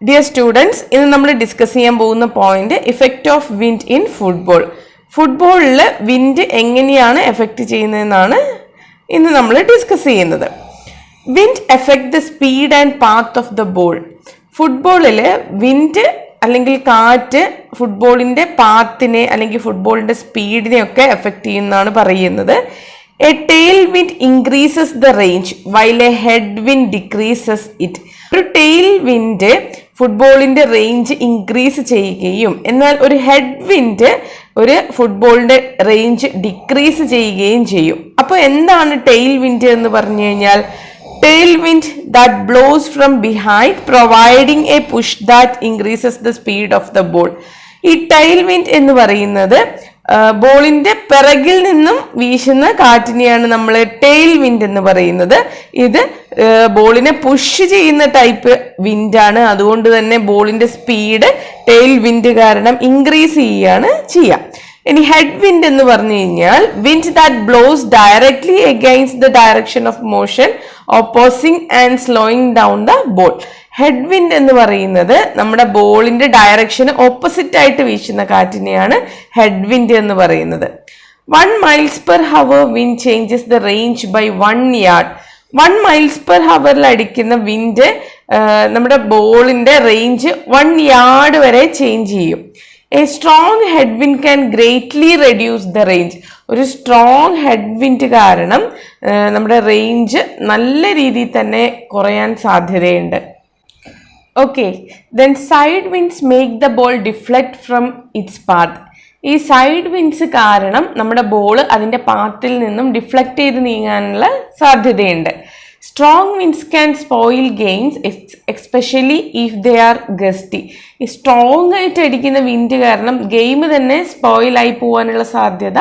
Dear students, ഇന്ന് നമ്മൾ discuss ചെയ്യാൻ പോകുന്ന point effect of wind in football. ഫുട്ബോളിൽ വിൻഡ് എങ്ങനെയാണ് എഫക്റ്റ് ചെയ്യുന്നതെന്നാണ് ഇന്ന് നമ്മൾ ഡിസ്കസ് ചെയ്യുന്നത്. Wind effect the speed and path of the ball. ഫുട്ബോളിൽ വിൻഡ് അല്ലെങ്കിൽ കാറ്റ് ഫുട്ബോളിൻ്റെ പാത്തിനെ അല്ലെങ്കിൽ ഫുട്ബോളിൻ്റെ സ്പീഡിനെ ഒക്കെ എഫക്റ്റ് ചെയ്യുന്നതാണ് പറയുന്നത്. A tailwind increases the range while a headwind decreases it. ഒരു ടെയിൽ വിൻഡ് ഫുട്ബോളിന്റെ റേഞ്ച് ഇൻക്രീസ് ചെയ്യുകയും എന്നാൽ ഒരു ഹെഡ് വിൻഡ് ഒരു ഫുട്ബോളിന്റെ റേഞ്ച് ഡിക്രീസ് ചെയ്യുകയും ചെയ്യും. അപ്പോൾ എന്താണ് ടെയിൽ വിൻഡ് എന്ന് പറഞ്ഞു കഴിഞ്ഞാൽ, tailwind that blows from behind providing a push that increases the speed of the ball. ഈ tailwind എന്ന് പറയുന്നത് ബോളിന്റെ പിറകിൽ നിന്നും വീശുന്ന കാറ്റിനെയാണ് നമ്മൾ ടെയിൽ വിൻഡ് എന്ന് പറയുന്നത്. ഇത് ബോളിനെ പുഷ് ചെയ്യുന്ന ടൈപ്പ് വിൻഡാണ്. അതുകൊണ്ട് തന്നെ ബോളിന്റെ സ്പീഡ് ടെയിൽ വിൻഡ് കാരണം ഇൻക്രീസ് ചെയ്യുകയാണ് ചെയ്യുക. ഇനി ഹെഡ് വിൻഡ് എന്ന് പറഞ്ഞു കഴിഞ്ഞാൽ wind that blows directly against the direction of motion opposing and slowing down the ball. Head wind എന്ന് പറയുന്നത് നമ്മുടെ ബോളിന്റെ ഡയറക്ഷന് ഓപ്പോസിറ്റ് ആയിട്ട് വീശുന്ന കാറ്റിനെയാണ് ഹെഡ് വിൻഡ് എന്ന് പറയുന്നത്. 1 miles per hour wind changes the range by 1 yard. 1 miles per hour അടിക്കുന്ന wind നമ്മുടെ ബോളിന്റെ range 1 yard വരെ ചേഞ്ച് ചെയ്യും. A strong headwind can greatly reduce the range. ഒരു സ്ട്രോങ് ഹെഡ്വിൻഡ് കാരണം നമ്മുടെ റേഞ്ച് നല്ല രീതിയിൽ തന്നെ കുറയാൻ സാധ്യതയുണ്ട്. Okay, then side winds make the ball deflect from its path. ഈ സൈഡ് വിൻഡ്സ് കാരണം നമ്മുടെ ബോൾ അതിൻ്റെ പാത്തിൽ നിന്നും ഡിഫ്ലക്റ്റ് ചെയ്ത് നീങ്ങാനുള്ള സാധ്യതയുണ്ട്. Strong winds can spoil games especially if they are gusty. ഈ സ്ട്രോങ് ആയിട്ട് അടിക്കുന്ന വിൻഡ് കാരണം ഗെയിം തന്നെ സ്പോയിലായി പോകാനുള്ള സാധ്യത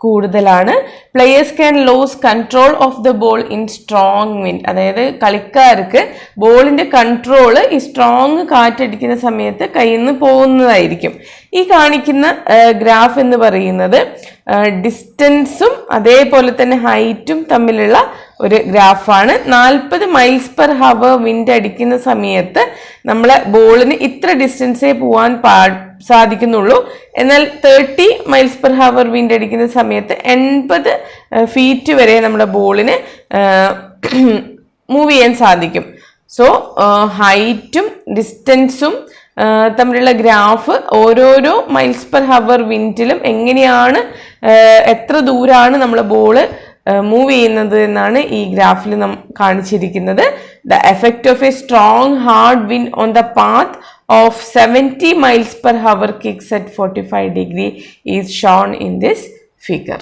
കൂടുതലാണ്. Players can lose control of the ball in strong wind. അതായത് കളിക്കാർക്ക് ബോളിന്റെ കൺട്രോള് ഈ സ്ട്രോങ് കാറ്റടിക്കുന്ന സമയത്ത് കയ്യിൽ നിന്ന് പോകുന്നതായിരിക്കും. ഈ കാണിക്കുന്ന ഗ്രാഫ് എന്ന് പറയുന്നത് ഡിസ്റ്റൻസും അതേപോലെ തന്നെ ഹൈറ്റും തമ്മിലുള്ള ഒരു ഗ്രാഫാണ്. 40 miles per hour വിൻഡ് അടിക്കുന്ന സമയത്ത് നമ്മളെ ബോളിന് ഇത്ര ഡിസ്റ്റൻസേ പോകാൻ സാധിക്കുന്നുള്ളൂ. എന്നാൽ 30 miles per hour വിൻഡ് അടിക്കുന്ന സമയത്ത് 80 feet വരെ നമ്മുടെ ബോളിന് മൂവ് ചെയ്യാൻ സാധിക്കും. സോ ഹൈറ്റും ഡിസ്റ്റൻസും തമ്മിലുള്ള ഗ്രാഫ് ഓരോരോ മൈൽസ് പെർ ഹവർ വിൻഡിലും എങ്ങനെയാണ് എത്ര ദൂരമാണ് നമ്മളെ ബോള് മൂവ് ചെയ്യുന്നത് എന്നാണ് ഈ ഗ്രാഫിൽ കാണിച്ചിരിക്കുന്നത്. The effect of A strong hard wind on the path of 70 miles per hour kicks at 45 degree is shown in this figure.